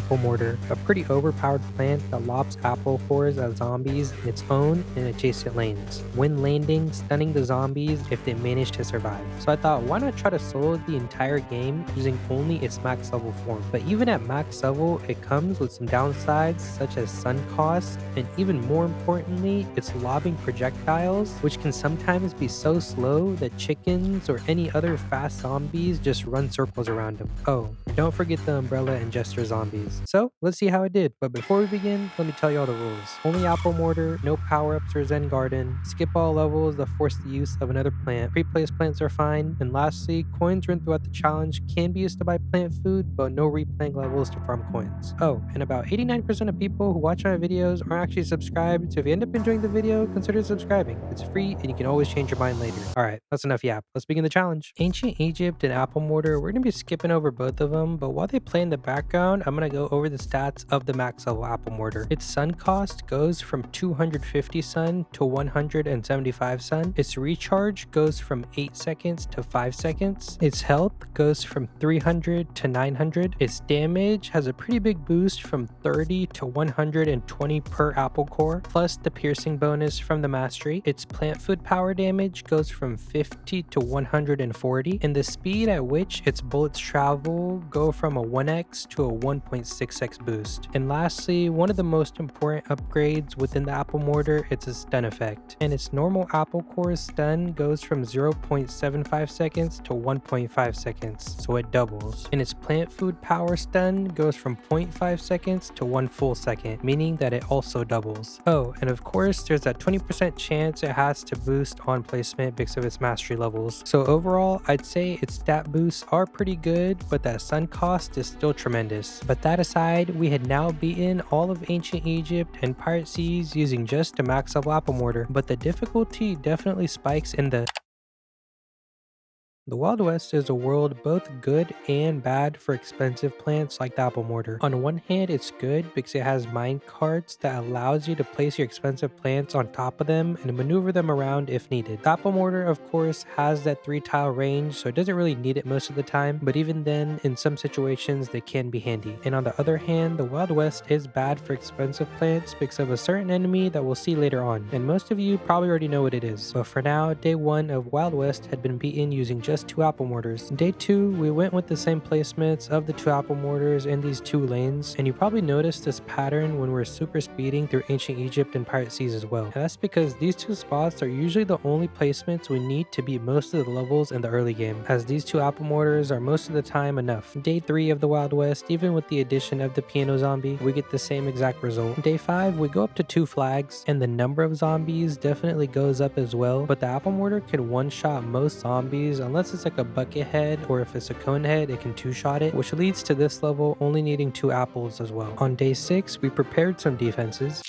Apple Mortar, a pretty overpowered plant that lops apple cores at zombies in its own and adjacent lanes, when landing, stunning the zombies if they manage to survive. So I thought, why not try to solo the entire game using only its max level form? But even at max level, it comes with some downsides such as stun cost, and even more importantly, its lobbing projectiles, which can sometimes be so slow that chickens or any other fast zombies just run circles around them. Oh, and don't forget the umbrella and jester zombies. So let's see how it did. But before we begin, let me tell you all the rules. Only apple mortar, no power-ups or zen garden, skip all levels that force the use of another plant, pre-placed plants are fine, and lastly, coins run throughout the challenge can be used to buy plant food, but no replaying levels to farm coins. Oh, and about 89% of people who watch my videos aren't actually subscribed, so if you end up enjoying the video, consider subscribing. It's free and you can always change your mind later. Alright, that's enough yap. Let's begin the challenge. Ancient Egypt and Apple Mortar, we're going to be skipping over both of them, but while they play in the background, I'm going to go over the stats of the max level Apple Mortar. Its sun cost goes from 250 sun to 175 sun. Its recharge goes from 8 seconds to 5 seconds. Its health goes from 300 to 900. Its damage has a pretty big boost from 30 to 120 per apple core, plus the piercing bonus from the mastery. Its plant food power damage goes from 50 to 140, and the speed at which its bullets travel go from a 1x to a 1.6x boost. And lastly, one of the most important upgrades within the apple mortar, it's a stun effect, and its normal apple core stun goes from 0.75 seconds to 1.5 seconds, so it doubles. And its plant food power stun goes from 0.5 seconds to 1 full second, meaning that it also doubles. Oh, and of course there's that 20% chance it has to boost on placement because of its mastery levels. So overall, I'd say its stat boosts are pretty good, but that sun cost is still tremendous. But that aside, we had now beaten all of ancient Egypt and pirate seas using just a max level apple mortar, but the difficulty definitely spikes in the Wild West is a world both good and bad for expensive plants like the apple mortar. On one hand, it's good because it has mine carts that allows you to place your expensive plants on top of them and maneuver them around if needed. The apple mortar, of course, has that 3-tile range, so it doesn't really need it most of the time, but even then, in some situations, they can be handy. And on the other hand, the Wild West is bad for expensive plants because of a certain enemy that we'll see later on, and most of you probably already know what it is. But for now, day 1 of Wild West had been beaten using just 2 apple mortars. Day 2, we went with the same placements of the 2 apple mortars in these 2 lanes, and you probably noticed this pattern when we're super speeding through ancient Egypt and pirate seas as well. And that's because these 2 spots are usually the only placements we need to beat most of the levels in the early game, as these 2 apple mortars are most of the time enough. Day 3 of the Wild West, even with the addition of the piano zombie, we get the same exact result. Day 5, we go up to 2 flags, and the number of zombies definitely goes up as well, but the apple mortar can one-shot most zombies unless it's like a bucket head, or if it's a cone head, it can 2-shot it, which leads to this level only needing 2 apples as well. On day 6, we prepared some defenses.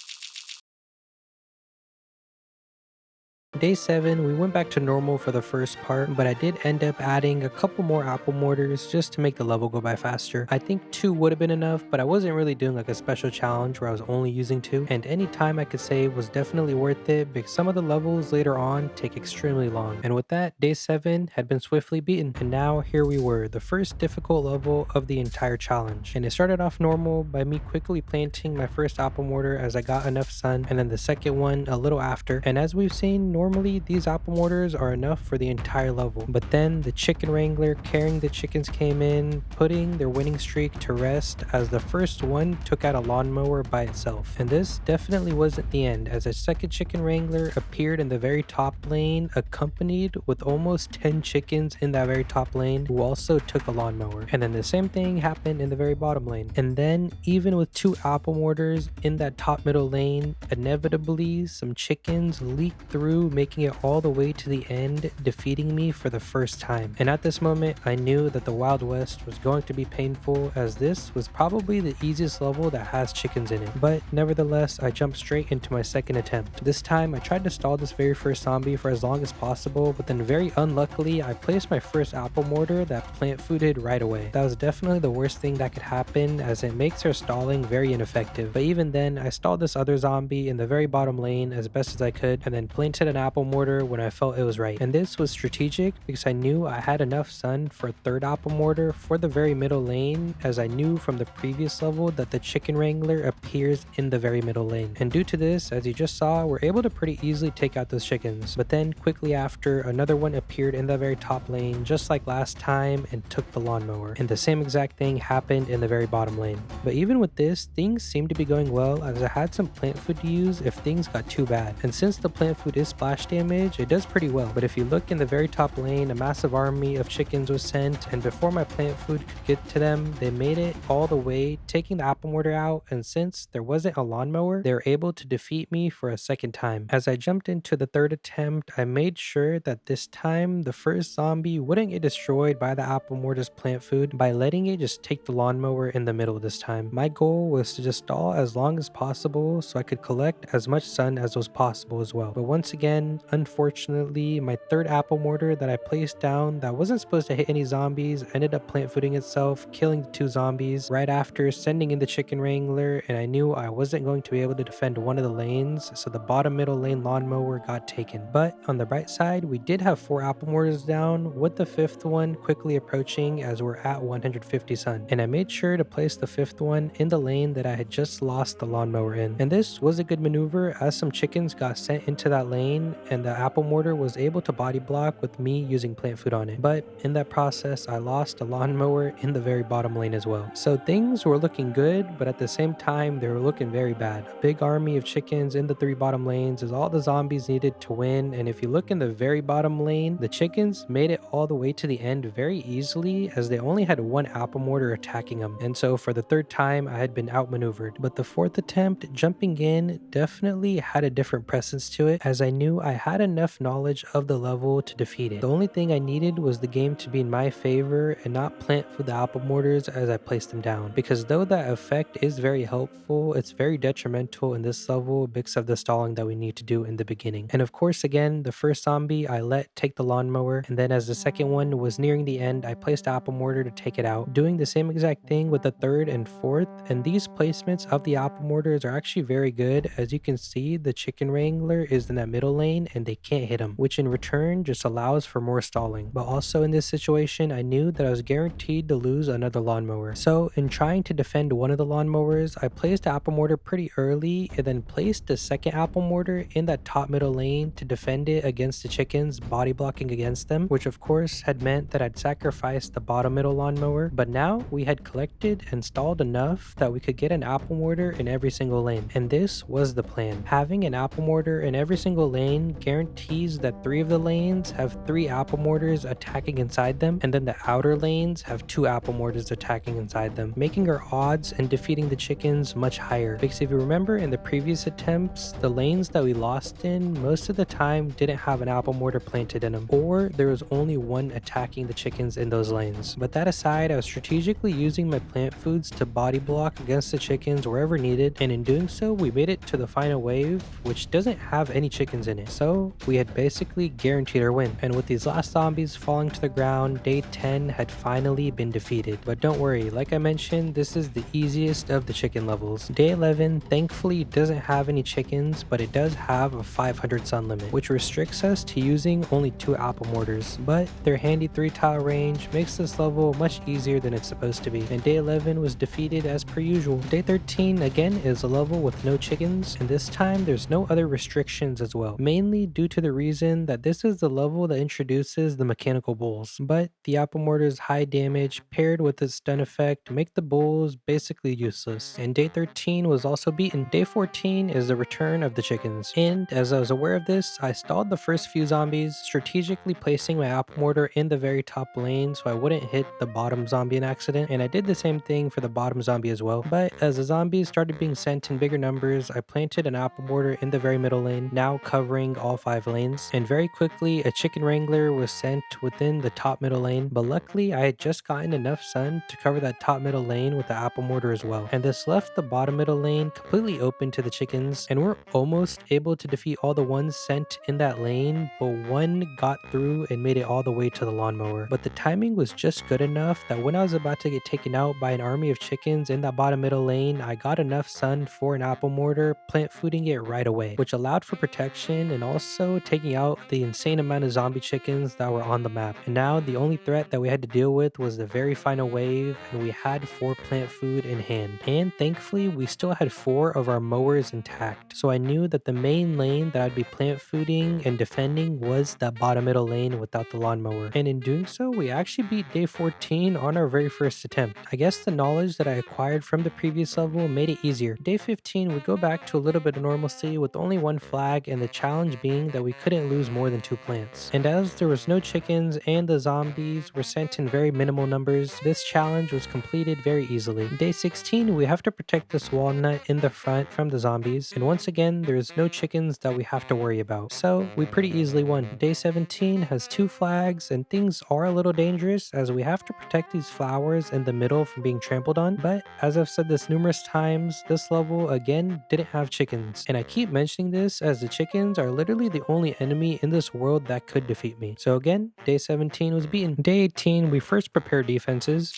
Day 7, we went back to normal for the first part, but I did end up adding a couple more apple mortars just to make the level go by faster. I think 2 would have been enough, but I wasn't really doing like a special challenge where I was only using 2, and any time I could save was definitely worth it because some of the levels later on take extremely long. And with that, day 7 had been swiftly beaten, and now here we were, the first difficult level of the entire challenge. And it started off normal by me quickly planting my first apple mortar as I got enough sun, and then the second one a little after. And as we've seen, normally these apple mortars are enough for the entire level, but then the chicken wrangler carrying the chickens came in, putting their winning streak to rest as the first one took out a lawnmower by itself. And this definitely wasn't the end, as a second chicken wrangler appeared in the very top lane, accompanied with almost 10 chickens in that very top lane who also took a lawnmower. And then the same thing happened in the very bottom lane. And then even with 2 apple mortars in that top middle lane, inevitably some chickens leaked through, making it all the way to the end, defeating me for the first time. And at this moment, I knew that the Wild West was going to be painful, as this was probably the easiest level that has chickens in it. But nevertheless, I jumped straight into my second attempt. This time, I tried to stall this very first zombie for as long as possible, but then very unluckily, I placed my first apple mortar that plant fooded right away. That was definitely the worst thing that could happen, as it makes her stalling very ineffective. But even then, I stalled this other zombie in the very bottom lane as best as I could, and then planted an apple mortar when I felt it was right. And this was strategic because I knew I had enough sun for a third apple mortar for the very middle lane, as I knew from the previous level that the chicken wrangler appears in the very middle lane. And due to this, as you just saw, we're able to pretty easily take out those chickens. But then quickly after, another one appeared in the very top lane, just like last time, and took the lawnmower. And the same exact thing happened in the very bottom lane. But even with this, things seemed to be going well, as I had some plant food to use if things got too bad. And since the plant food is splash damage, it does pretty well. But if you look in the very top lane, a massive army of chickens was sent, and before my plant food could get to them, they made it all the way, taking the apple mortar out. And since there wasn't a lawnmower, they were able to defeat me for a second time. As I jumped into the third attempt, I made sure that this time the first zombie wouldn't get destroyed by the apple mortar's plant food by letting it just take the lawnmower in the middle this time. My goal was to just stall as long as possible so I could collect as much sun as was possible as well. But once again, unfortunately, my third apple mortar that I placed down that wasn't supposed to hit any zombies ended up plant fooding itself, killing the two zombies right after sending in the chicken wrangler, and I knew I wasn't going to be able to defend one of the lanes, so the bottom middle lane lawnmower got taken. But on the bright side, we did have 4 apple mortars down, with the 5th one quickly approaching as we're at 150 sun. And I made sure to place the 5th one in the lane that I had just lost the lawnmower in. And this was a good maneuver, as some chickens got sent into that lane and the apple mortar was able to body block with me using plant food on it. But in that process, I lost a lawnmower in the very bottom lane as well. So things were looking good, but at the same time, they were looking very bad. A big army of chickens in the 3 bottom lanes is all the zombies needed to win. And if you look in the very bottom lane, the chickens made it all the way to the end very easily, as they only had 1 apple mortar attacking them. And so for the 3rd time, I had been outmaneuvered. But the 4th attempt, jumping in, definitely had a different presence to it, as I knew I had enough knowledge of the level to defeat it. The only thing I needed was the game to be in my favor and not plant for the apple mortars as I placed them down, because though that effect is very helpful, it's very detrimental in this level because of the stalling that we need to do in the beginning. And of course, again, the first zombie I let take the lawnmower, and then as the second one was nearing the end, I placed the apple mortar to take it out, doing the same exact thing with the 3rd and 4th. And these placements of the apple mortars are actually very good. As you can see, the chicken wrangler is in that middle lane and they can't hit him, which in return just allows for more stalling. But also in this situation, I knew that I was guaranteed to lose another lawnmower. So in trying to defend one of the lawnmowers, I placed the apple mortar pretty early and then placed the second apple mortar in that top middle lane to defend it against the chickens body blocking against them, which of course had meant that I'd sacrificed the bottom middle lawnmower. But now we had collected and stalled enough that we could get an apple mortar in every single lane. And this was the plan. Having an apple mortar in every single lane guarantees that 3 of the lanes have 3 apple mortars attacking inside them, and then the outer lanes have 2 apple mortars attacking inside them, making our odds in defeating the chickens much higher. Because if you remember in the previous attempts, the lanes that we lost in most of the time didn't have an apple mortar planted in them, or there was only one attacking the chickens in those lanes. But that aside, I was strategically using my plant foods to body block against the chickens wherever needed, and in doing so, we made it to the final wave, which doesn't have any chickens in it. So we had basically guaranteed our win. And with these last zombies falling to the ground, day 10 had finally been defeated. But don't worry, like I mentioned, this is the easiest of the chicken levels. Day 11 thankfully doesn't have any chickens, but it does have a 500 sun limit, which restricts us to using only 2 apple mortars. But their handy 3-tile range makes this level much easier than it's supposed to be. And day 11 was defeated as per usual. Day 13 again is a level with no chickens, and this time there's no other restrictions as well, mainly due to the reason that this is the level that introduces the mechanical bulls. But the apple mortar's high damage paired with its stun effect make the bulls basically useless. And day 13 was also beaten. Day 14 is the return of the chickens, and as I was aware of this, I stalled the first few zombies, strategically placing my apple mortar in the very top lane so I wouldn't hit the bottom zombie in accident, and I did the same thing for the bottom zombie as well. But as the zombies started being sent in bigger numbers, I planted an apple mortar in the very middle lane, now covering all 5 lanes, and very quickly a chicken wrangler was sent within the top middle lane. But luckily I had just gotten enough sun to cover that top middle lane with the apple mortar as well, and this left the bottom middle lane completely open to the chickens, and we're almost able to defeat all the ones sent in that lane, but one got through and made it all the way to the lawnmower. But the timing was just good enough that when I was about to get taken out by an army of chickens in that bottom middle lane, I got enough sun for an apple mortar, plant fooding it right away, which allowed for protection and also taking out the insane amount of zombie chickens that were on the map. And now the only threat that we had to deal with was the very final wave, and we had 4 plant food in hand. And thankfully, we still had 4 of our mowers intact. So I knew that the main lane that I'd be plant fooding and defending was that bottom middle lane without the lawnmower. And in doing so, we actually beat day 14 on our very first attempt. I guess the knowledge that I acquired from the previous level made it easier. Day 15, we go back to a little bit of normalcy with only 1 flag, and the challenge being that we couldn't lose more than 2 plants. And as there was no chickens and the zombies were sent in very minimal numbers, this challenge was completed very easily. Day 16, we have to protect this walnut in the front from the zombies, and once again, there's no chickens that we have to worry about. So we pretty easily won. Day 17 has 2 flags, and things are a little dangerous as we have to protect these flowers in the middle from being trampled on. But as I've said this numerous times, this level again didn't have chickens. And I keep mentioning this as the chickens are literally the only enemy in this world that could defeat me. So again, day 17 was beaten. Day 18, we first prepared defenses.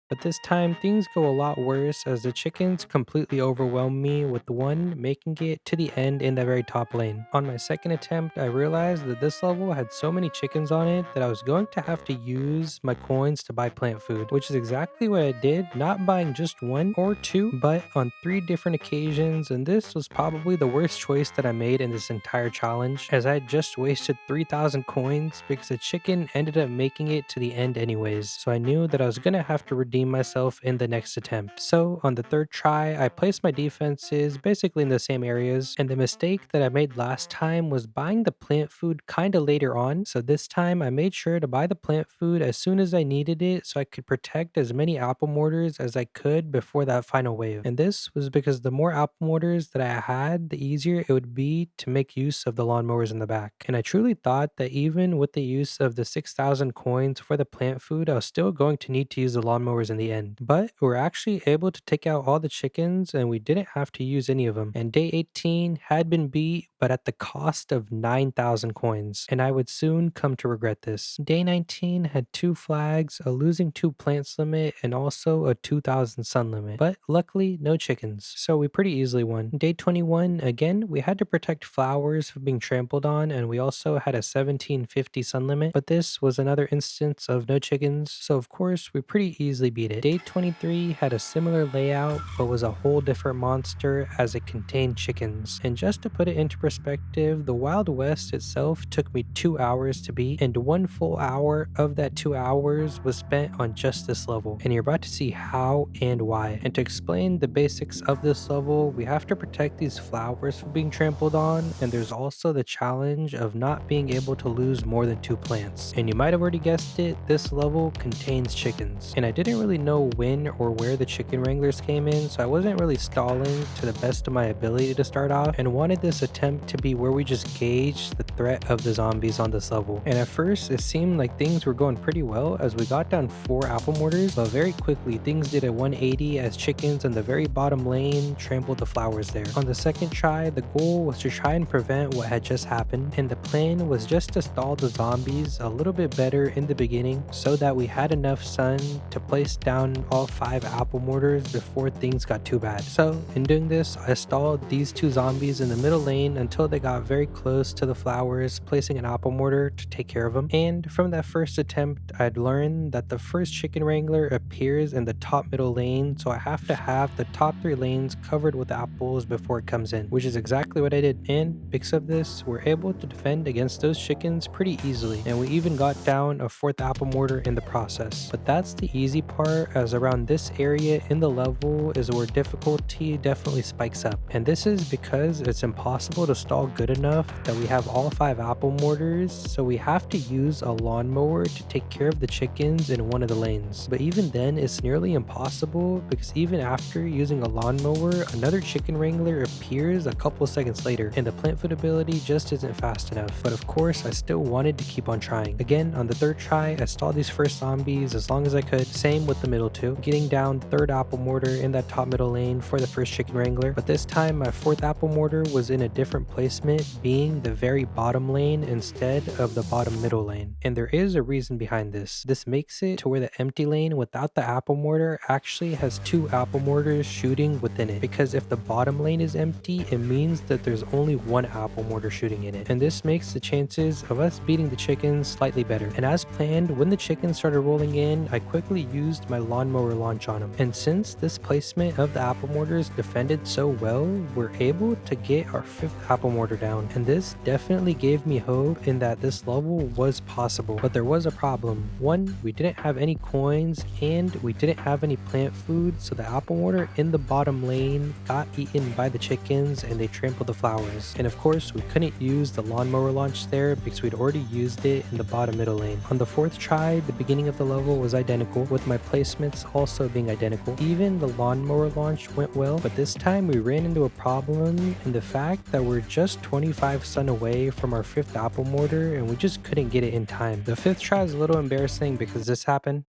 But this time, things go a lot worse as the chickens completely overwhelm me, with one making it to the end in the very top lane. On my second attempt, I realized that this level had so many chickens on it that I was going to have to use my coins to buy plant food, which is exactly what I did, not buying just 1 or 2, but on 3 different occasions, and this was probably the worst choice that I made in this entire challenge, as I had just wasted 3,000 coins because the chicken ended up making it to the end anyways, so I knew that I was gonna have to redeem myself in the next attempt. So on the third try, I placed my defenses basically in the same areas, and the mistake that I made last time was buying the plant food kinda later on, so this time I made sure to buy the plant food as soon as I needed it so I could protect as many apple mortars as I could before that final wave. And this was because the more apple mortars that I had, the easier it would be to make use of the lawnmowers in the back. And I truly thought that even with the use of the 6,000 coins for the plant food, I was still going to need to use the lawnmowers in the end. But we were actually able to take out all the chickens and we didn't have to use any of them. And day 18 had been beat, but at the cost of 9,000 coins. And I would soon come to regret this. Day 19 had 2 flags, a losing 2 plants limit, and also a 2,000 sun limit. But luckily, no chickens. So we pretty easily won. Day 21, again, we had to protect flowers from being trampled on, and we also had a 1750 sun limit. But this was another instance of no chickens, so of course we pretty easily beat it. Day 23 had a similar layout, but was a whole different monster as it contained chickens. And just to put it into perspective, the Wild West itself took me 2 hours to beat, and 1 full hour of that 2 hours was spent on just this level. And you're about to see how and why. And to explain the basics of this level, we have to protect these flowers from being trampled on, and there's also the challenge of not being able to lose more than 2 plants. And you might have already guessed it, this level contains chickens. And I didn't really know when or where the chicken wranglers came in, so I wasn't really stalling to the best of my ability to start off, and wanted this attempt to be where we just gauge the threat of the zombies on this level. And at first, it seemed like things were going pretty well as we got down 4 apple mortars, but very quickly things did a 180 as chickens in the very bottom lane trampled the flowers there. On the second try, the goal was to try and prevent what had just happened, and the plan was just to stall the zombies a little bit better in the beginning so that we had enough sun to place down all 5 apple mortars before things got too bad. So in doing this, I stalled these 2 zombies in the middle lane until they got very close to the flowers, placing an apple mortar to take care of them. And from that first attempt, I'd learned that the first chicken wrangler appears in the top middle lane, so I have to have the top 3 lanes covered with apples before it comes in, which is exactly what I did. And because of this, we're able to defend against those chickens pretty easily, and we even got down a 4th apple mortar in the process. But that's the easy part, as around this area in the level is where difficulty definitely spikes up. And this is because it's impossible to stall good enough that we have all 5 apple mortars, so we have to use a lawnmower to take care of the chickens in one of the lanes. But even then, it's nearly impossible because even after using a lawnmower, another chicken wrangler appears a couple seconds later, and the plant food ability just isn't fast enough. But of course, I still wanted to keep on trying. Again, on the 3rd try, I stalled these first zombies as long as I could. Same with split the middle two, getting down third apple mortar in that top middle lane for the first chicken wrangler. But this time my fourth apple mortar was in a different placement, being the very bottom lane instead of the bottom middle lane. And there is a reason behind this. This makes it to where the empty lane without the apple mortar actually has two apple mortars shooting within it, because if the bottom lane is empty, it means that there's only one apple mortar shooting in it, and this makes the chances of us beating the chickens slightly better. And as planned, when the chickens started rolling in, I quickly used my lawnmower launch on them, and since this placement of the apple mortars defended so well, we're able to get our fifth apple mortar down, and this definitely gave me hope in that this level was possible. But there was a problem. One, we didn't have any coins and we didn't have any plant food, so the apple mortar in the bottom lane got eaten by the chickens and they trampled the flowers. And of course we couldn't use the lawnmower launch there because we'd already used it in the bottom middle lane. On the fourth try, the beginning of the level was identical, with my placements also being identical. Even the lawnmower launch went well, but this time we ran into a problem in the fact that we're just 25 sun away from our fifth apple mortar and we just couldn't get it in time. The fifth try is a little embarrassing because this happened.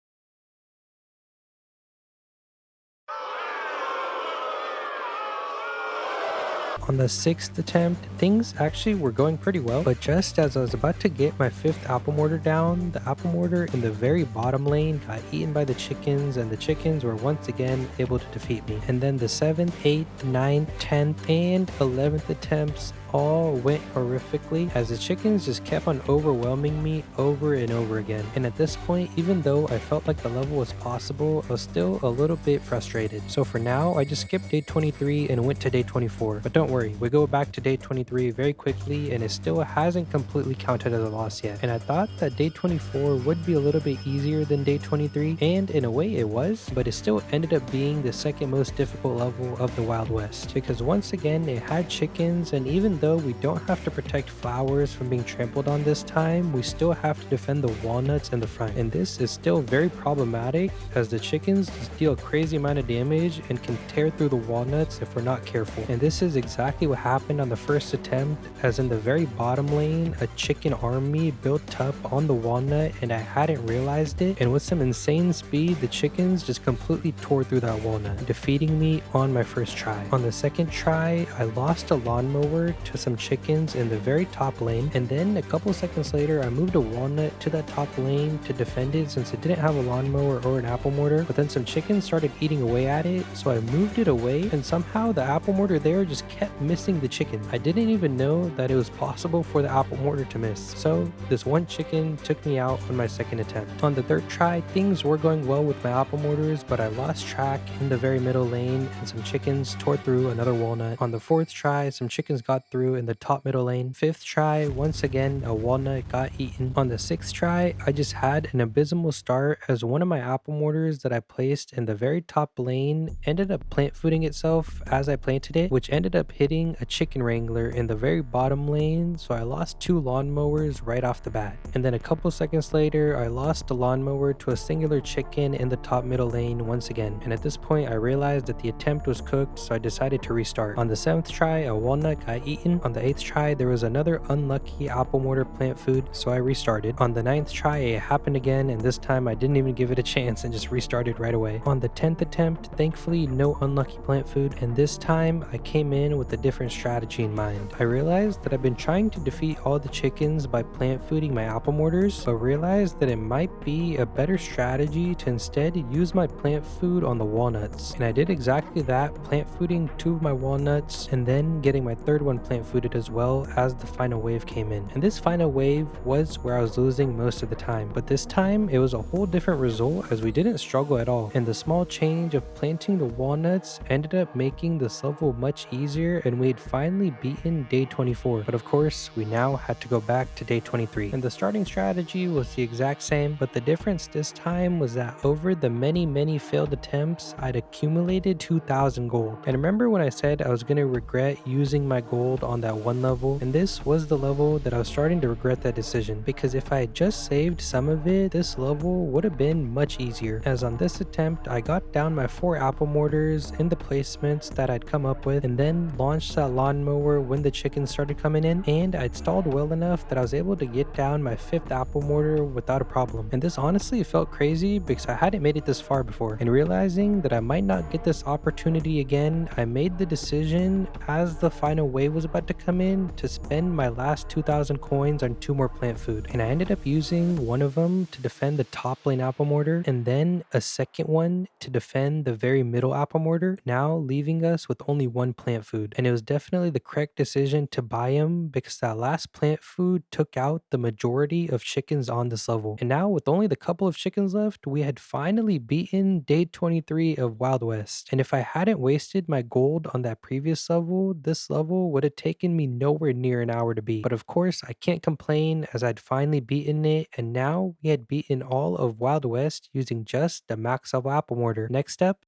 On the sixth attempt, things actually were going pretty well, but just as I was about to get my fifth apple mortar down, the apple mortar in the very bottom lane got eaten by the chickens, and the chickens were once again able to defeat me. And then the 7th, 8th, 9th, 10th, and 11th attempts all went horrifically as the chickens just kept on overwhelming me over and over again. And at this point, even though I felt like the level was possible, I was still a little bit frustrated. So for now, I just skipped day 23 and went to day 24. But don't worry, we go back to day 23 very quickly and it still hasn't completely counted as a loss yet. And I thought that day 24 would be a little bit easier than day 23, and in a way it was, but it still ended up being the second most difficult level of the Wild West, because once again it had chickens, and even though we don't have to protect flowers from being trampled on this time, we still have to defend the walnuts in the front. And this is still very problematic as the chickens just deal a crazy amount of damage and can tear through the walnuts if we're not careful. And this is exactly what happened on the first attempt, as in the very bottom lane, a chicken army built up on the walnut and I hadn't realized it, and with some insane speed, the chickens just completely tore through that walnut, defeating me on my first try. On the second try, I lost a lawnmower to some chickens in the very top lane, and then a couple seconds later I moved a walnut to that top lane to defend it since it didn't have a lawnmower or an apple mortar, but then some chickens started eating away at it, so I moved it away, and somehow the apple mortar there just kept missing the chicken. I didn't even know that it was possible for the apple mortar to miss, so this one chicken took me out on my second attempt. On the third try, things were going well with my apple mortars, but I lost track in the very middle lane and some chickens tore through another walnut. On the fourth try, some chickens got through in the top middle lane. Fifth try, once again a walnut got eaten. On the sixth try, I just had an abysmal start as one of my apple mortars that I placed in the very top lane ended up plant fooding itself as I planted it, which ended up hitting a chicken wrangler in the very bottom lane, so I lost two lawnmowers right off the bat. And then a couple seconds later, I lost a lawnmower to a singular chicken in the top middle lane once again. And at this point, I realized that the attempt was cooked, so I decided to restart. On the seventh try, a walnut got eaten. On the eighth try, there was another unlucky apple mortar plant food, so I restarted. On the ninth try, it happened again, and this time I didn't even give it a chance and just restarted right away. On the 10th attempt, thankfully no unlucky plant food, and this time I came in with a different strategy in mind. I realized that I've been trying to defeat all the chickens by plant fooding my apple mortars, but realized that it might be a better strategy to instead use my plant food on the walnuts. And I did exactly that, plant fooding two of my walnuts and then getting my third one plant fooded as well as the final wave came in. And this final wave was where I was losing most of the time, but this time it was a whole different result as we didn't struggle at all. And the small change of planting the walnuts ended up making this level much easier, and we had finally beaten day 24. But of course, we now had to go back to day 23. And the starting strategy was the exact same, but the difference this time was that over the many failed attempts, I'd accumulated 2,000 gold. And remember when I said I was going to regret using my gold on that one level, and this was the level that I was starting to regret that decision, because if I had just saved some of it, this level would have been much easier, as on this attempt I got down my 4 apple mortars in the placements that I'd come up with, and then launched that lawnmower when the chickens started coming in, and I'd stalled well enough that I was able to get down my 5th apple mortar without a problem. And this honestly felt crazy because I hadn't made it this far before, and realizing that I might not get this opportunity again, I made the decision as the final wave was about to come in to spend my last 2,000 coins on 2 more plant food, and I ended up using one of them to defend the top lane apple mortar, and then a second one to defend the very middle apple mortar, now leaving us with only 1 plant food. And it was definitely the correct decision to buy him, because that last plant food took out the majority of chickens on this level. And now with only the couple of chickens left, we had finally beaten day 23 of Wild West. And if I hadn't wasted my gold on that previous level, this level would have taken me nowhere near an hour to beat. But of course, I can't complain, as I'd finally beaten it, and now we had beaten all of Wild West using just the max level apple mortar. Next up,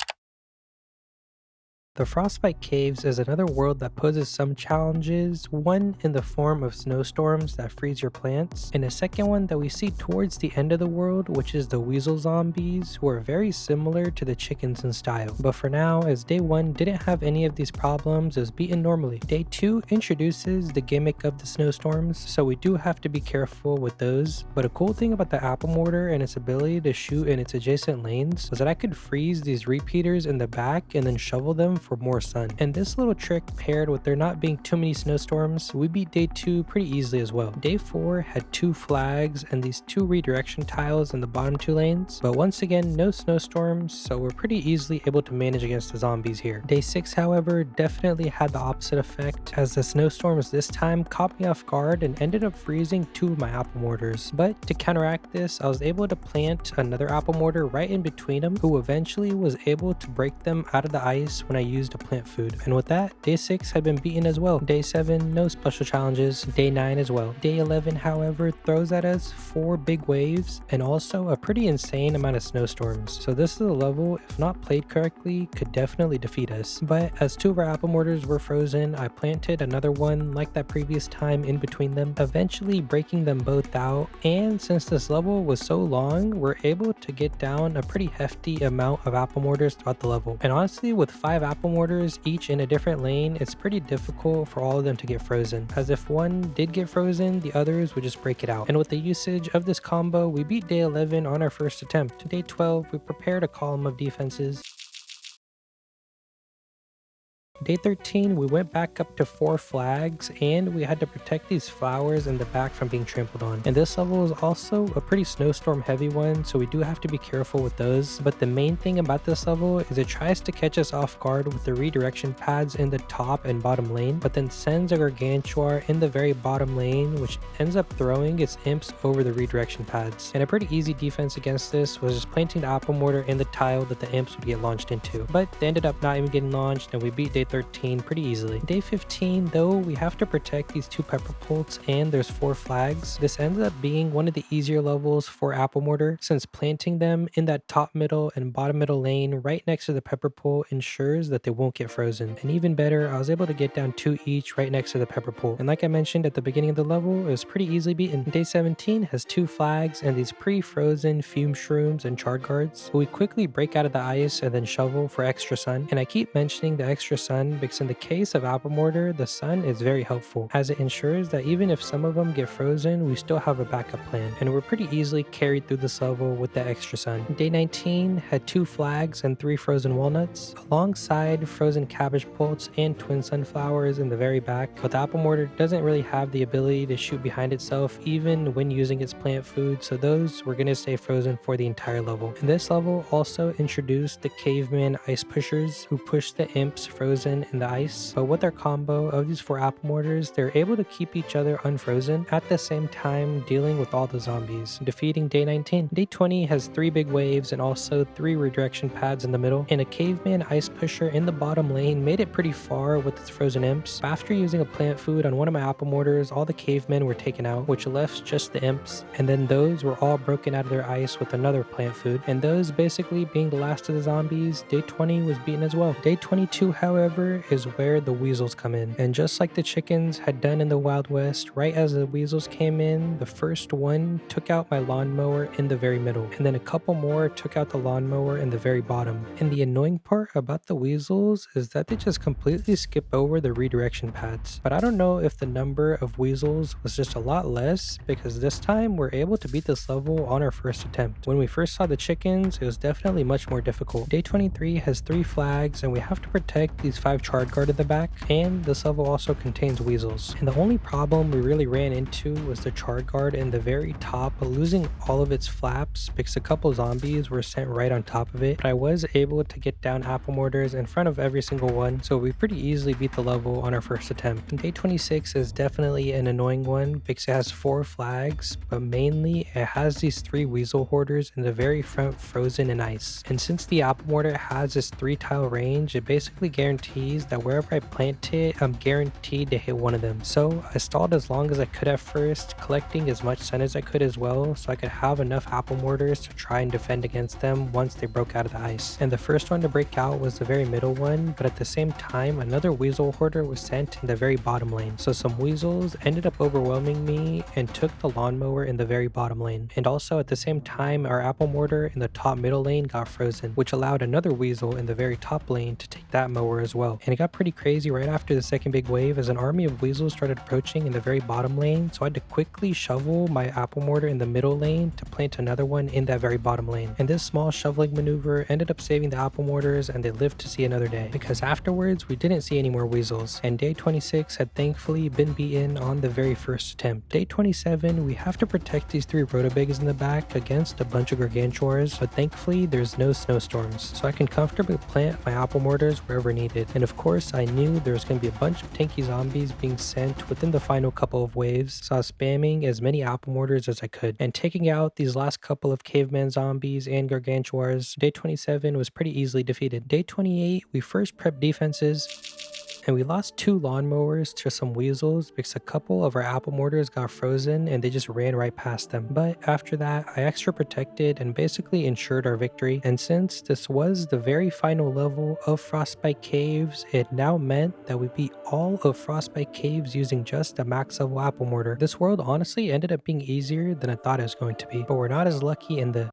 the Frostbite Caves is another world that poses some challenges, one in the form of snowstorms that freeze your plants, and a second one that we see towards the end of the world, which is the weasel zombies, who are very similar to the chickens in style. But for now, as day 1 didn't have any of these problems, it was beaten normally. Day 2 introduces the gimmick of the snowstorms, so we do have to be careful with those. But a cool thing about the apple mortar and its ability to shoot in its adjacent lanes was that I could freeze these repeaters in the back and then shovel them for more sun. And this little trick, paired with there not being too many snowstorms, we beat day 2 pretty easily as well. Day 4 had 2 flags and these 2 redirection tiles in the bottom 2 lanes, but once again no snowstorms, so we're pretty easily able to manage against the zombies here. Day 6 however definitely had the opposite effect, as the snowstorms this time caught me off guard and ended up freezing 2 of my apple mortars. But to counteract this, I was able to plant another apple mortar right in between them, who eventually was able to break them out of the ice when I used a plant food. And with that, day 6 had been beaten as well. Day 7, no special challenges. Day 9 as well. Day 11, however, throws at us 4 big waves and also a pretty insane amount of snowstorms. So this is a level, if not played correctly, could definitely defeat us. But as 2 of our apple mortars were frozen, I planted another one like that previous time in between them, eventually breaking them both out. And since this level was so long, we're able to get down a pretty hefty amount of apple mortars throughout the level. And honestly, with 5 apple mortars each in a different lane, it's pretty difficult for all of them to get frozen, as if one did get frozen, the others would just break it out. And with the usage of this combo, we beat day 11 on our first attempt. To day 12, we prepared a column of defenses. Day 13, we went back up to 4 flags, and we had to protect these flowers in the back from being trampled on. And this level is also a pretty snowstorm heavy one, so we do have to be careful with those. But the main thing about this level is it tries to catch us off guard with the redirection pads in the top and bottom lane, but then sends a Gargantuar in the very bottom lane, which ends up throwing its imps over the redirection pads. And a pretty easy defense against this was just planting the apple mortar in the tile that the imps would get launched into. But they ended up not even getting launched, and we beat day 13 pretty easily. Day 15, though, we have to protect these 2 pepper poults, and there's 4 flags. This ends up being one of the easier levels for apple mortar, since planting them in that top middle and bottom middle lane right next to the pepper poult ensures that they won't get frozen. And even better, I was able to get down 2 each right next to the pepper poult. And like I mentioned at the beginning of the level, it was pretty easily beaten. Day 17 has 2 flags and these pre-frozen fume shrooms and chard guards, who we quickly break out of the ice and then shovel for extra sun. And I keep mentioning the extra sun because in the case of apple mortar, the sun is very helpful, as it ensures that even if some of them get frozen, we still have a backup plan, and we're pretty easily carried through this level with the extra sun. Day 19 had 2 flags and 3 frozen walnuts, alongside frozen cabbage poults and twin sunflowers in the very back, but the apple mortar doesn't really have the ability to shoot behind itself even when using its plant food, so those were going to stay frozen for the entire level. And this level also introduced the caveman ice pushers, who push the imps frozen in the ice, but with their combo of these 4 apple mortars, they're able to keep each other unfrozen at the same time dealing with all the zombies, defeating day 19. Day 20 has 3 big waves and also 3 redirection pads in the middle, and a caveman ice pusher in the bottom lane made it pretty far with its frozen imps. But after using a plant food on one of my apple mortars, all the cavemen were taken out, which left just the imps, and then those were all broken out of their ice with another plant food, and those basically being the last of the zombies, day 20 was beaten as well. Day 22, however, however, is where the weasels come in. And just like the chickens had done in the Wild West, right as the weasels came in, the first one took out my lawnmower in the very middle, and then a couple more took out the lawnmower in the very bottom. And the annoying part about the weasels is that they just completely skip over the redirection pads. But I don't know if the number of weasels was just a lot less, because this time we're able to beat this level on our first attempt. When we first saw the chickens, it was definitely much more difficult. Day 23 has 3 flags, and we have to protect these 5 chard guard in the back, and this level also contains weasels. And the only problem we really ran into was the chard guard in the very top losing all of its flaps because a couple zombies were sent right on top of it, but I was able to get down apple mortars in front of every single one, so we pretty easily beat the level on our first attempt. And day 26 is definitely an annoying one because it has 4 flags, but mainly it has these 3 weasel hoarders in the very front frozen in ice. And since the apple mortar has this 3 tile range, it basically guarantees that wherever I plant it, I'm guaranteed to hit one of them. So I stalled as long as I could at first, collecting as much sun as I could as well, so I could have enough apple mortars to try and defend against them once they broke out of the ice. And the first one to break out was the very middle one, but at the same time another weasel hoarder was sent in the very bottom lane. So some weasels ended up overwhelming me and took the lawnmower in the very bottom lane. And also at the same time our apple mortar in the top middle lane got frozen, which allowed another weasel in the very top lane to take that mower as well. And it got pretty crazy right after the second big wave as an army of weasels started approaching in the very bottom lane, so I had to quickly shovel my apple mortar in the middle lane to plant another one in that very bottom lane. And this small shoveling maneuver ended up saving the apple mortars, and they lived to see another day, because afterwards we didn't see any more weasels, and day 26 had thankfully been beaten on the very first attempt. Day 27 we have to protect these 3 rotobigs in the back against a bunch of gargantuars, but thankfully there's no snowstorms, so I can comfortably plant my apple mortars wherever needed. And of course I knew there was going to be a bunch of tanky zombies being sent within the final couple of waves, so I was spamming as many apple mortars as I could and taking out these last couple of caveman zombies and gargantuars. Day 27 was pretty easily defeated. Day 28 we first prepped defenses, and we lost 2 lawnmowers to some weasels because a couple of our apple mortars got frozen and they just ran right past them. But after that, I extra protected and basically ensured our victory. And since this was the very final level of Frostbite Caves, it now meant that we beat all of Frostbite Caves using just a max level apple mortar. This world honestly ended up being easier than I thought it was going to be, but we're not as lucky in the...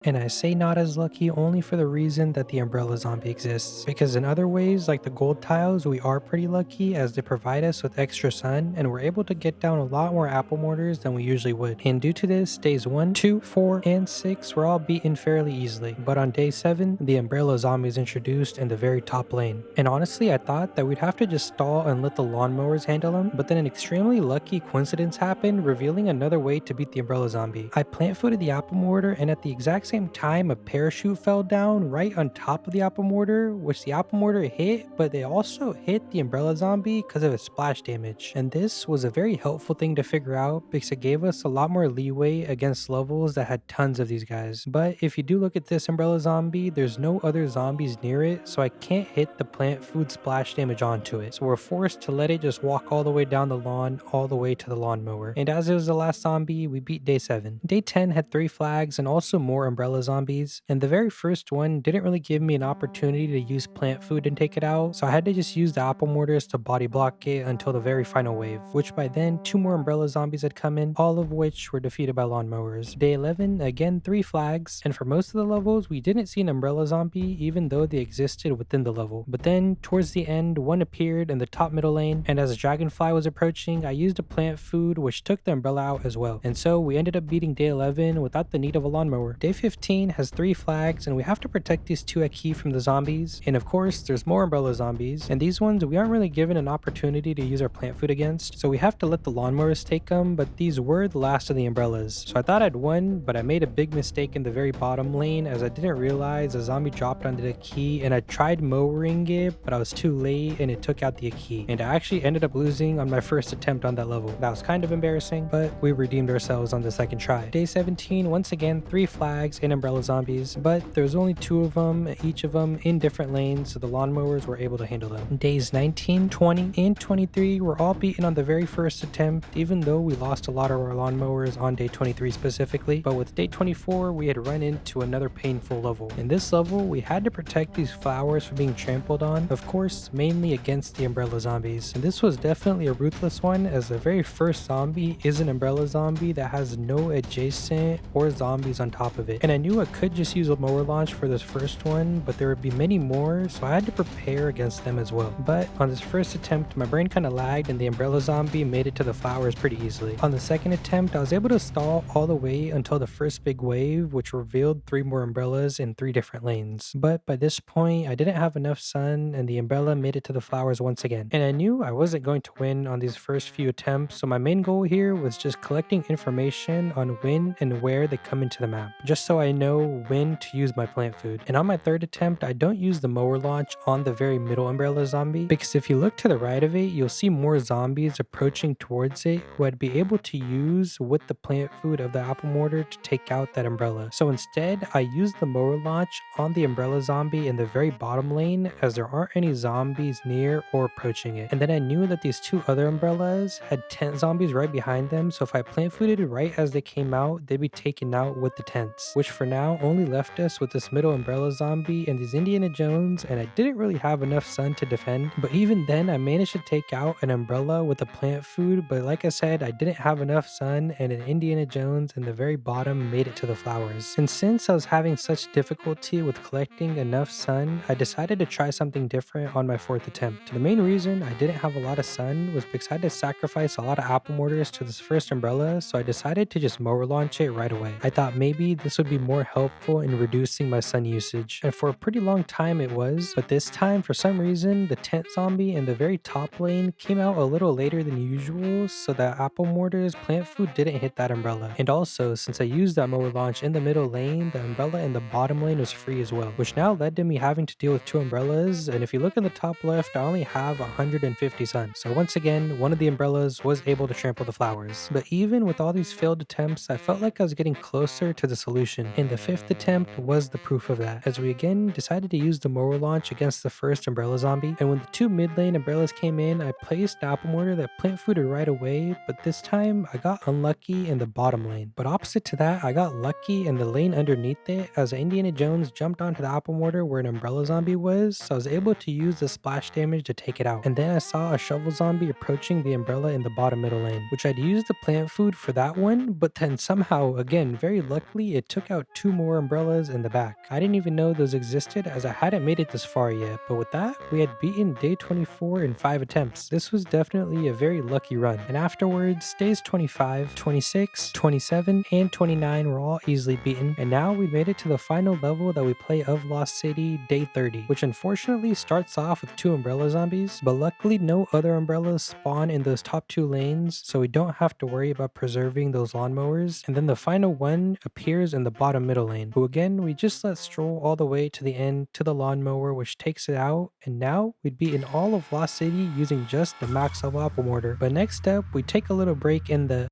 And I say not as lucky only for the reason that the umbrella zombie exists, because in other ways like the gold tiles we are pretty lucky as they provide us with extra sun and we're able to get down a lot more apple mortars than we usually would. And due to this, days 1, 2, 4, and 6 were all beaten fairly easily, but on day 7 the umbrella zombie is introduced in the very top lane. And honestly I thought that we'd have to just stall and let the lawnmowers handle them, but then an extremely lucky coincidence happened, revealing another way to beat the umbrella zombie. I plant footed the apple mortar, and at the exact same time a parachute fell down right on top of the apple mortar, which the apple mortar hit, but they also hit the umbrella zombie because of its splash damage. And this was a very helpful thing to figure out because it gave us a lot more leeway against levels that had tons of these guys. But if you do look at this umbrella zombie, there's no other zombies near it, so I can't hit the plant food splash damage onto it, so we're forced to let it just walk all the way down the lawn all the way to the lawnmower. And as it was the last zombie, we beat day 7. Day 10 had 3 flags and also more umbrella zombies, and the very first one didn't really give me an opportunity to use plant food and take it out, so I had to just use the apple mortars to body block it until the very final wave, which by then 2 more umbrella zombies had come in, all of which were defeated by lawnmowers. Day 11, again 3 flags, and for most of the levels we didn't see an umbrella zombie even though they existed within the level. But then towards the end one appeared in the top middle lane, and as a dragonfly was approaching I used a plant food which took the umbrella out as well, and so we ended up beating day 11 without the need of a lawnmower. Day 15 has 3 flags, and we have to protect these 2 at key from the zombies, and of course there's more umbrella zombies, and these ones we aren't really given an opportunity to use our plant food against, so we have to let the lawnmowers take them, but these were the last of the umbrellas. So I thought I'd won, but I made a big mistake in the very bottom lane as I didn't realize a zombie dropped onto the key, and I tried mowering it but I was too late and it took out the key, and I actually ended up losing on my first attempt on that level. That was kind of embarrassing, but we redeemed ourselves on the second try. Day 17, once again 3 flags, tanks and umbrella zombies, but there's only 2 of them, each of them in different lanes, so the lawnmowers were able to handle them. Days 19, 20, and 23 were all beaten on the very first attempt, even though we lost a lot of our lawnmowers on day 23 specifically. But with day 24, we had run into another painful level. In this level, we had to protect these flowers from being trampled on, of course, mainly against the umbrella zombies. And this was definitely a ruthless one, as the very first zombie is an umbrella zombie that has no adjacent or zombies on top of it. And I knew I could just use a mower launch for this first one, but there would be many more, so I had to prepare against them as well. But on this first attempt, my brain kind of lagged and the umbrella zombie made it to the flowers pretty easily. On the second attempt, I was able to stall all the way until the first big wave, which revealed 3 more umbrellas in 3 different lanes. But by this point, I didn't have enough sun and the umbrella made it to the flowers once again. And I knew I wasn't going to win on these first few attempts, so my main goal here was just collecting information on when and where they come into the map, just so I know when to use my plant food. And on my third attempt, I don't use the mower launch on the very middle umbrella zombie, because if you look to the right of it, you'll see more zombies approaching towards it who I'd be able to use with the plant food of the apple mortar to take out that umbrella. So instead, I used the mower launch on the umbrella zombie in the very bottom lane, as there aren't any zombies near or approaching it. And then I knew that these 2 other umbrellas had tent zombies right behind them, so if I plant fooded right as they came out, they'd be taken out with the tents, which for now only left us with this middle umbrella zombie and these Indiana Jones, and I didn't really have enough sun to defend. But even then, I managed to take out an umbrella with a plant food, but like I said, I didn't have enough sun, and an Indiana Jones in the very bottom made it to the flowers. And since I was having such difficulty with collecting enough sun, I decided to try something different on my 4th attempt. The main reason I didn't have a lot of sun was because I had to sacrifice a lot of apple mortars to this first umbrella, so I decided to just mower launch it right away. I thought maybe this would be more helpful in reducing my sun usage, and for a pretty long time it was, but this time for some reason the tent zombie in the very top lane came out a little later than usual, so that apple mortar's plant food didn't hit that umbrella. And also, since I used that mower launch in the middle lane, the umbrella in the bottom lane was free as well, which now led to me having to deal with 2 umbrellas. And if you look in the top left, I only have 150 sun, so once again one of the umbrellas was able to trample the flowers. But even with all these failed attempts, I felt like I was getting closer to the solution, and the 5th attempt was the proof of that, as we again decided to use the mower launch against the first umbrella zombie. And when the 2 mid lane umbrellas came in, I placed the apple mortar that plant fooded right away, but this time I got unlucky in the bottom lane. But opposite to that, I got lucky in the lane underneath it, as Indiana Jones jumped onto the apple mortar where an umbrella zombie was, so I was able to use the splash damage to take it out. And then I saw a shovel zombie approaching the umbrella in the bottom middle lane, which I'd used the plant food for that one, but then somehow, again, very luckily, it took out 2 more umbrellas in the back. I didn't even know those existed, as I hadn't made it this far yet, but with that, we had beaten day 24 in 5 attempts. This was definitely a very lucky run. And afterwards, days 25, 26, 27, and 29 were all easily beaten, and now we made it to the final level that we play of Lost City, day 30, which unfortunately starts off with 2 umbrella zombies, but luckily no other umbrellas spawn in those top 2 lanes, so we don't have to worry about preserving those lawnmowers. And then the final one appears in the bottom middle lane, who again we just let stroll all the way to the end to the lawnmower, which takes it out, and now we'd be in all of Lost City using just the max level apple mortar. But next up, we take a little break in the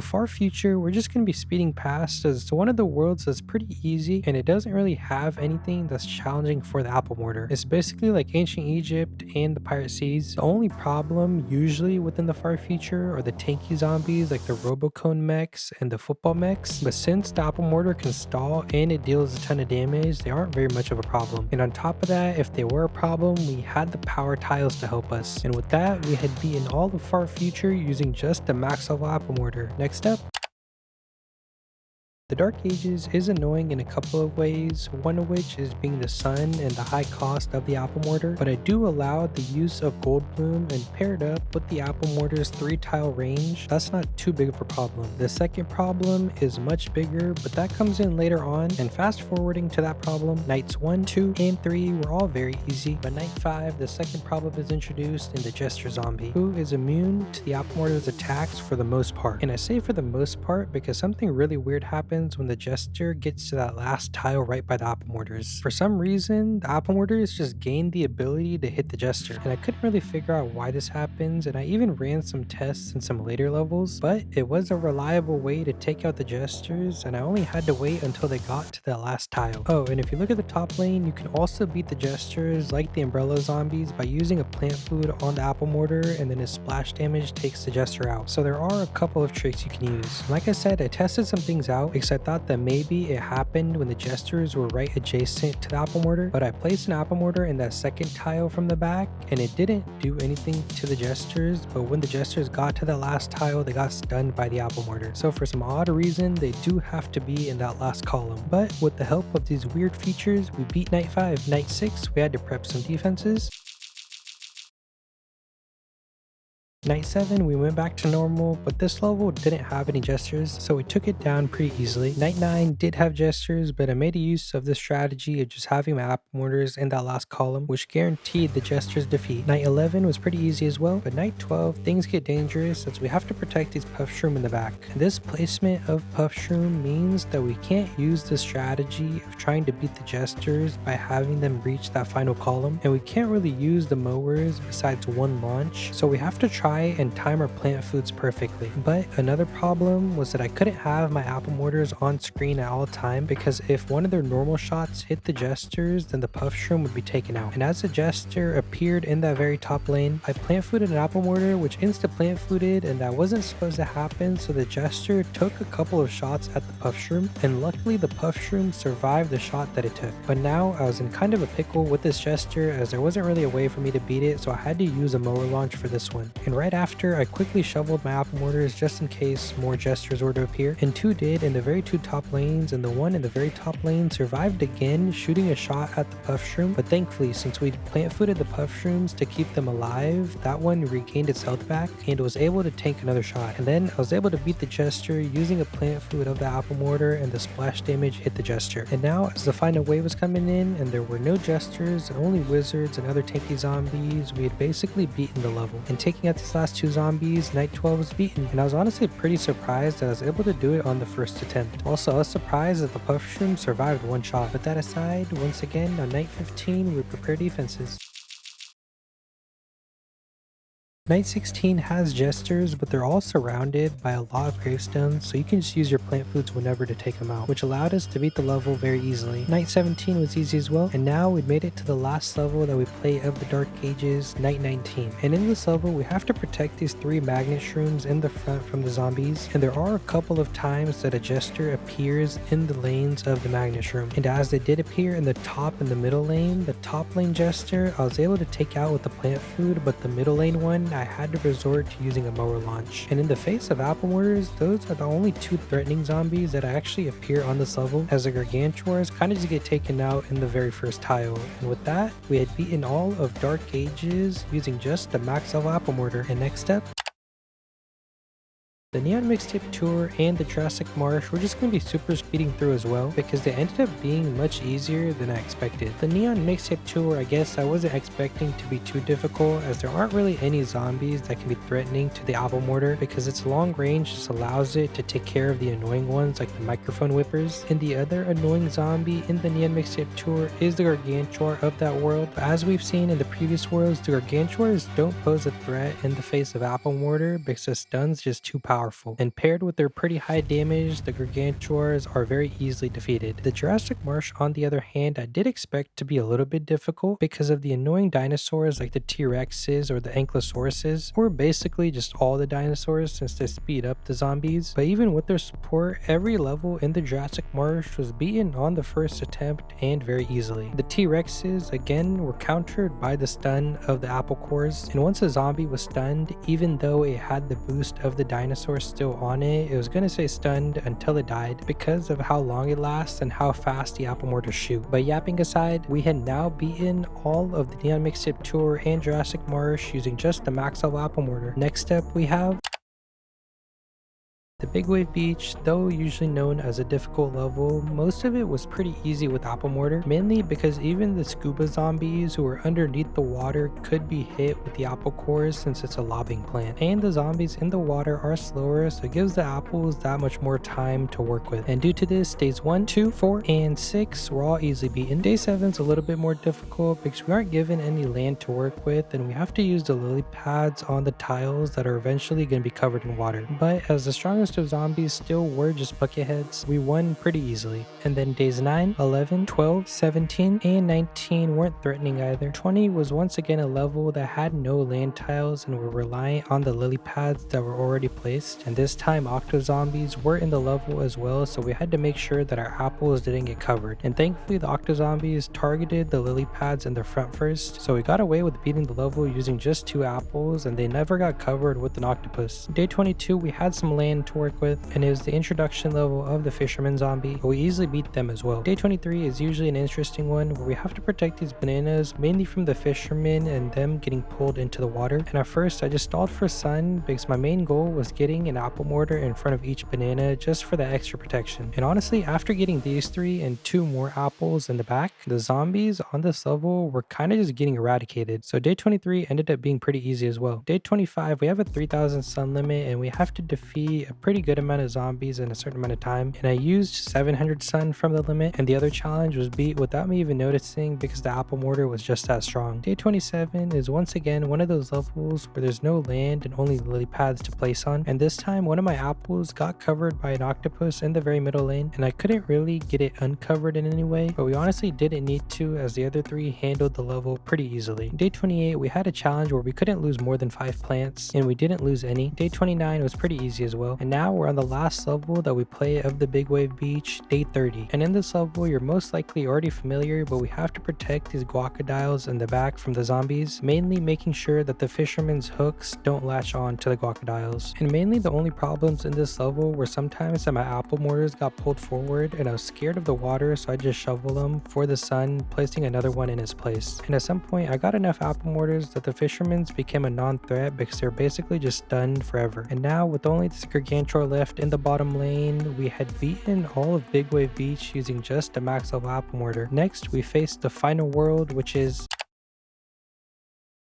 far future. We're just going to be speeding past, as it's one of the worlds that's pretty easy and it doesn't really have anything that's challenging for the apple mortar. It's basically like ancient Egypt and the pirate seas. The only problem usually within the far future are the tanky zombies like the robocone mechs and the football mechs, but since the apple mortar can stall and it deals a ton of damage, they aren't very much of a problem. And on top of that, if they were a problem, we had the power tiles to help us, and with that we had beaten all the far future using just the max level apple mortar. Next up, the Dark Ages is annoying in a couple of ways, one of which is being the sun and the high cost of the apple mortar, but I do allow the use of gold bloom, and paired up with the apple mortar's 3 tile range, that's not too big of a problem. The second problem is much bigger, but that comes in later on, and fast forwarding to that problem, nights 1, 2, and 3 were all very easy, but night 5, the second problem is introduced in the Jester Zombie, who is immune to the apple mortar's attacks for the most part. And I say for the most part because something really weird happens happens when the Jester gets to that last tile right by the apple mortars. For some reason, the apple mortars just gained the ability to hit the Jester, and I couldn't really figure out why this happens, and I even ran some tests in some later levels, but it was a reliable way to take out the Jesters, and I only had to wait until they got to that last tile. Oh, and if you look at the top lane, you can also beat the Jesters like the Umbrella Zombies by using a plant food on the apple mortar, and then his splash damage takes the Jester out. So there are a couple of tricks you can use. Like I said, I tested some things out because I thought that maybe it happened when the Jesters were right adjacent to the apple mortar, but I placed an apple mortar in that second tile from the back and it didn't do anything to the Jesters, but when the Jesters got to the last tile, they got stunned by the apple mortar. So for some odd reason, they do have to be in that last column. But with the help of these weird features, we beat Night 5. Night 6, we had to prep some defenses. Night 7, we went back to normal, but this level didn't have any Jesters, so we took it down pretty easily. Night 9 did have Jesters, but I made use of the strategy of just having my apple mortars in that last column, which guaranteed the Jesters' defeat. Night 11 was pretty easy as well, but Night 12, things get dangerous as we have to protect these Puff Shroom in the back. And this placement of Puff Shroom means that we can't use the strategy of trying to beat the Jesters by having them reach that final column, and we can't really use the mowers besides one launch, so we have to try and time our plant foods perfectly. But another problem was that I couldn't have my apple mortars on screen at all time, because if one of their normal shots hit the Jesters, then the Puff Shroom would be taken out. And as the Jester appeared in that very top lane, I plant fooded an apple mortar, which insta plant fooded, and that wasn't supposed to happen, so the Jester took a couple of shots at the Puff Shroom, and luckily the Puff Shroom survived the shot that it took. But now I was in kind of a pickle with this Jester, as there wasn't really a way for me to beat it, so I had to use a mower launch for this one. And right after, I quickly shoveled my apple mortars just in case more Jesters were to appear, and two did in the very two top lanes, and the one in the very top lane survived again, shooting a shot at the Puff Shroom. But thankfully, since we plant fooded the Puff Shrooms to keep them alive, that one regained its health back and was able to tank another shot. And then I was able to beat the Jester using a plant food of the apple mortar, and the splash damage hit the Jester. And now as the final wave was coming in and there were no Jesters and only wizards and other tanky zombies, we had basically beaten the level. And taking out these last two zombies, Night 12 was beaten, and I was honestly pretty surprised that I was able to do it on the first attempt. Also, I was surprised that the Puff Shroom survived one shot. But that aside, once again on Night 15 we prepare defenses. Night 16 has Jesters, but they're all surrounded by a lot of gravestones, so you can just use your plant foods whenever to take them out, which allowed us to beat the level very easily. Night 17 was easy as well, and now we'd made it to the last level that we play of the Dark Ages, Night 19. And in this level, we have to protect these three magnet shrooms in the front from the zombies, and there are a couple of times that a Jester appears in the lanes of the magnet shroom. And as they did appear in the top and the middle lane, the top lane Jester I was able to take out with the plant food, but the middle lane one I had to resort to using a mower launch. And in the face of apple mortars, those are the only two threatening zombies that actually appear on this level, as the Gargantuars kind of just get taken out in the very first tile. And with that, we had beaten all of Dark Ages using just the max level apple mortar. And next up, the Neon Mixtape Tour and the Jurassic Marsh were just going to be super speeding through as well, because they ended up being much easier than I expected. The Neon Mixtape Tour, I guess I wasn't expecting to be too difficult, as there aren't really any zombies that can be threatening to the apple mortar, because its long range just allows it to take care of the annoying ones like the microphone whippers. And the other annoying zombie in the Neon Mixtape Tour is the Gargantuar of that world. But as we've seen in the previous worlds, the Gargantuars don't pose a threat in the face of apple mortar because the stun's just too powerful. And paired with their pretty high damage, the Gargantuars are very easily defeated. The Jurassic Marsh, on the other hand, I did expect to be a little bit difficult because of the annoying dinosaurs like the T-Rexes or the Ankylosauruses, or basically just all the dinosaurs, since they speed up the zombies. But even with their support, every level in the Jurassic Marsh was beaten on the first attempt and very easily. The T-Rexes, again, were countered by the stun of the apple cores, and once a zombie was stunned, even though it had the boost of the dinosaur still on it, it was going to stay stunned until it died because of how long it lasts and how fast the apple mortars shoot. But yapping aside, we had now beaten all of the Neon Mixtape Tour and Jurassic Marsh using just the max level apple mortar. Next up, we have The Big Wave Beach, though usually known as a difficult level, most of it was pretty easy with Apple Mortar, mainly because even the scuba zombies who are underneath the water could be hit with the apple cores since it's a lobbing plant. And the zombies in the water are slower, so it gives the apples that much more time to work with. And due to this, days 1, 2, 4, and 6 were all easily beaten. Day 7 is a little bit more difficult because we aren't given any land to work with, and we have to use the lily pads on the tiles that are eventually going to be covered in water. But as the strongest of zombies still were just bucket heads, we won pretty easily. And then days 9, 11, 12, 17, and 19 weren't threatening either. 20 was once again a level that had no land tiles and were reliant on the lily pads that were already placed. And this time octo zombies were in the level as well, so we had to make sure that our apples didn't get covered. And thankfully the octo zombies targeted the lily pads in the front first, so we got away with beating the level using just 2 apples, and they never got covered with an octopus. Day 22 we had some land to work with, and it was the introduction level of the fisherman zombie, but we easily beat them as well. Day 23 is usually an interesting one where we have to protect these bananas mainly from the fishermen and them getting pulled into the water. And at first I just stalled for sun because my main goal was getting an apple mortar in front of each banana just for that extra protection. And honestly, after getting these 3 and 2 more apples in the back, the zombies on this level were kind of just getting eradicated. So day 23 ended up being pretty easy as well. Day 25 we have a 3000 sun limit and we have to defeat a pretty good amount of zombies in a certain amount of time, and I used 700 sun from the limit, and the other challenge was beat without me even noticing because the apple mortar was just that strong. Day 27 is once again one of those levels where there's no land and only lily pads to place on, and this time one of my apples got covered by an octopus in the very middle lane, and I couldn't really get it uncovered in any way, but we honestly didn't need to as the other 3 handled the level pretty easily. Day 28 we had a challenge where we couldn't lose more than 5 plants, and we didn't lose any. Day 29 was pretty easy as well, and now we're on the last level that we play of the Big Wave Beach, day 30. And in this level you're most likely already familiar, but we have to protect these guacodiles in the back from the zombies, mainly making sure that the fishermen's hooks don't latch on to the guacodiles. And mainly the only problems in this level were sometimes that my apple mortars got pulled forward and I was scared of the water, so I just shovel them for the sun, placing another one in its place. And at some point I got enough apple mortars that the fishermen's became a non-threat because they're basically just stunned forever. And now with only this gargantuar left in the bottom lane, we had beaten all of Big Wave Beach using just a max level apple mortar. Next we faced the final world, which is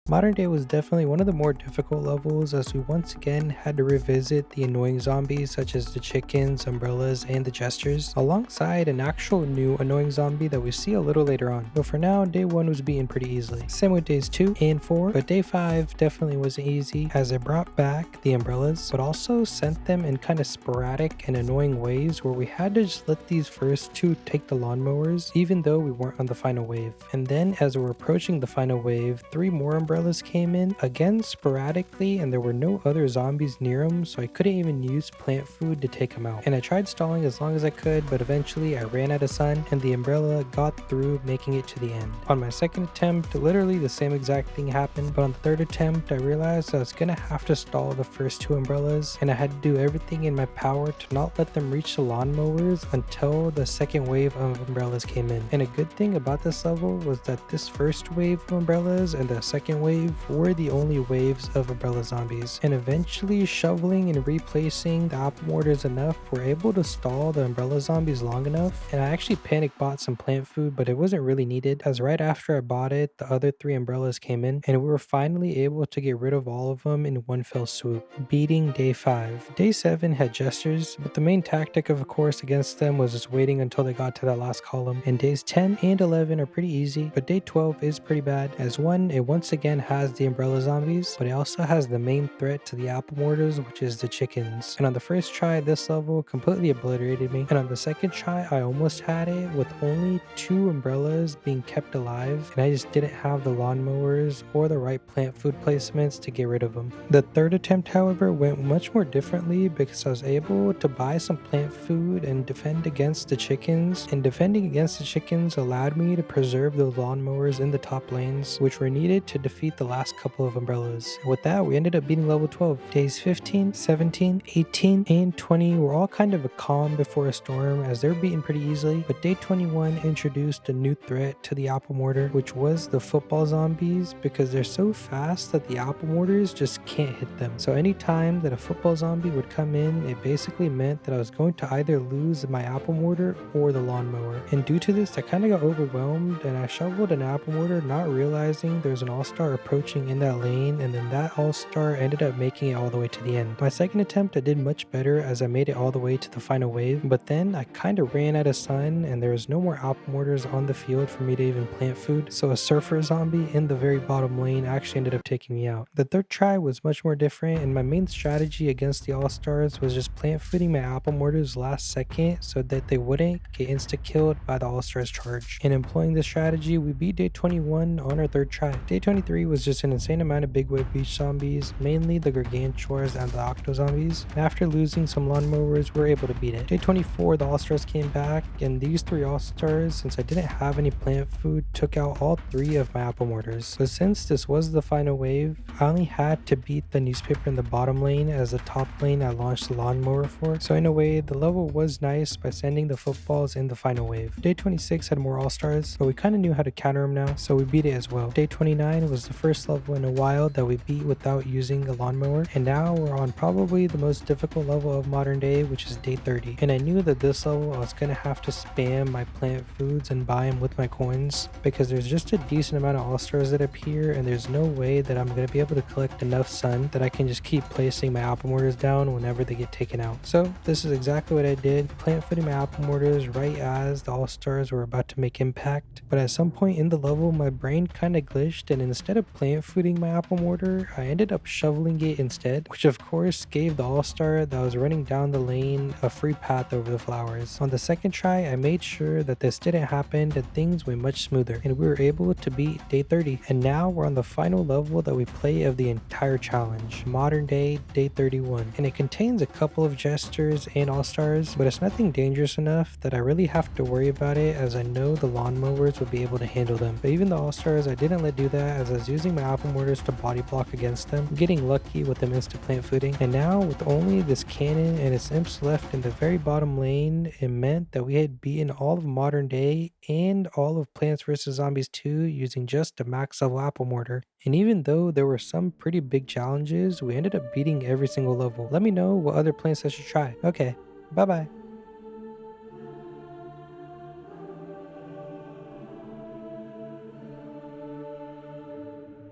Modern Day. Was definitely one of the more difficult levels as we once again had to revisit the annoying zombies such as the chickens, umbrellas, and the jesters, alongside an actual new annoying zombie that we see a little later on. But for now, day 1 was beaten pretty easily. Same with days 2 and 4, but day 5 definitely wasn't easy as I brought back the umbrellas, but also sent them in kind of sporadic and annoying ways where we had to just let these first 2 take the lawnmowers even though we weren't on the final wave. And then as we were approaching the final wave, 3 more umbrellas came in, again sporadically, and there were no other zombies near them, so I couldn't even use plant food to take them out. And I tried stalling as long as I could, but eventually I ran out of sun and the umbrella got through, making it to the end. On my second attempt, literally the same exact thing happened, but on the third attempt I realized I was gonna have to stall the first 2 umbrellas, and I had to do everything in my power to not let them reach the lawnmowers until the second wave of umbrellas came in. And a good thing about this level was that this first wave of umbrellas and the second wave were the only waves of umbrella zombies, and eventually shoveling and replacing the apple mortars enough, we're able to stall the umbrella zombies long enough. And I actually panic bought some plant food, but it wasn't really needed, as right after I bought it the other 3 umbrellas came in, and we were finally able to get rid of all of them in one fell swoop, beating day 5. Day 7 had jesters, but the main tactic of course against them was just waiting until they got to that last column. And days 10 and 11 are pretty easy, but day 12 is pretty bad, as it once again has the umbrella zombies, but it also has the main threat to the apple mortars, which is the chickens. And on the first try, this level completely obliterated me, and on the second try I almost had it with only 2 umbrellas being kept alive, and I just didn't have the lawnmowers or the right plant food placements to get rid of them. The third attempt however went much more differently because I was able to buy some plant food and defend against the chickens, and defending against the chickens allowed me to preserve the lawnmowers in the top lanes, which were needed to defeat defeat the last couple of umbrellas. With that, we ended up beating level 12. Days 15, 17, 18, and 20 were all kind of a calm before a storm as they're beaten pretty easily, but day 21 introduced a new threat to the apple mortar, which was the football zombies, because they're so fast that the apple mortars just can't hit them. So anytime that a football zombie would come in, it basically meant that I was going to either lose my apple mortar or the lawnmower. And due to this, I kind of got overwhelmed and I shoveled an apple mortar, not realizing there's an all-star approaching in that lane, and then that all-star ended up making it all the way to the end. My second attempt, I did much better as I made it all the way to the final wave, but then I kind of ran out of sun and there was no more apple mortars on the field for me to even plant food, so a surfer zombie in the very bottom lane actually ended up taking me out. The third try was much more different, and my main strategy against the all-stars was just plant fooding my apple mortars last second so that they wouldn't get insta-killed by the all-stars charge. In employing this strategy, we beat day 21 on our third try. Day 23 was just an insane amount of big wave beach zombies, mainly the gargantuars and the octo zombies, and after losing some lawnmowers, we were able to beat it. Day 24, the all-stars came back, and these three all-stars, since I didn't have any plant food, took out all three of my apple mortars. So since this was the final wave, I only had to beat the newspaper in the bottom lane as the top lane I launched the lawnmower for. So in a way, the level was nice by sending the footballs in the final wave. Day 26 had more all-stars, but we kind of knew how to counter them now, so we beat it as well. Day 29 was the first level in a while that we beat without using a lawnmower, and now we're on probably the most difficult level of modern day, which is day 30. And I knew that this level I was gonna have to spam my plant foods and buy them with my coins, because there's just a decent amount of all-stars that appear, and there's no way that I'm gonna be able to collect enough sun that I can just keep placing my apple mortars down whenever they get taken out. So this is exactly what I did, plant fooding my apple mortars right as the all-stars were about to make impact. But at some point in the level, my brain kind of glitched, and instead of plant fooding my apple mortar, I ended up shoveling it instead, which of course gave the all-star that was running down the lane a free path over the flowers. On the second try, I made sure that this didn't happen and things went much smoother, and we were able to beat day 30. And now we're on the final level that we play of the entire challenge, modern day, day 31. And it contains a couple of jesters and all-stars, but it's nothing dangerous enough that I really have to worry about it, as I know the lawnmowers would be able to handle them. But even the all-stars, I didn't let do that, as I was using my apple mortars to body block against them, getting lucky with them instant plant fooding. And now with only this cannon and its imps left in the very bottom lane, it meant that we had beaten all of modern day and all of Plants vs Zombies 2 using just a max level apple mortar. And even though there were some pretty big challenges, we ended up beating every single level. Let me know what other plants I should try. Okay, bye bye.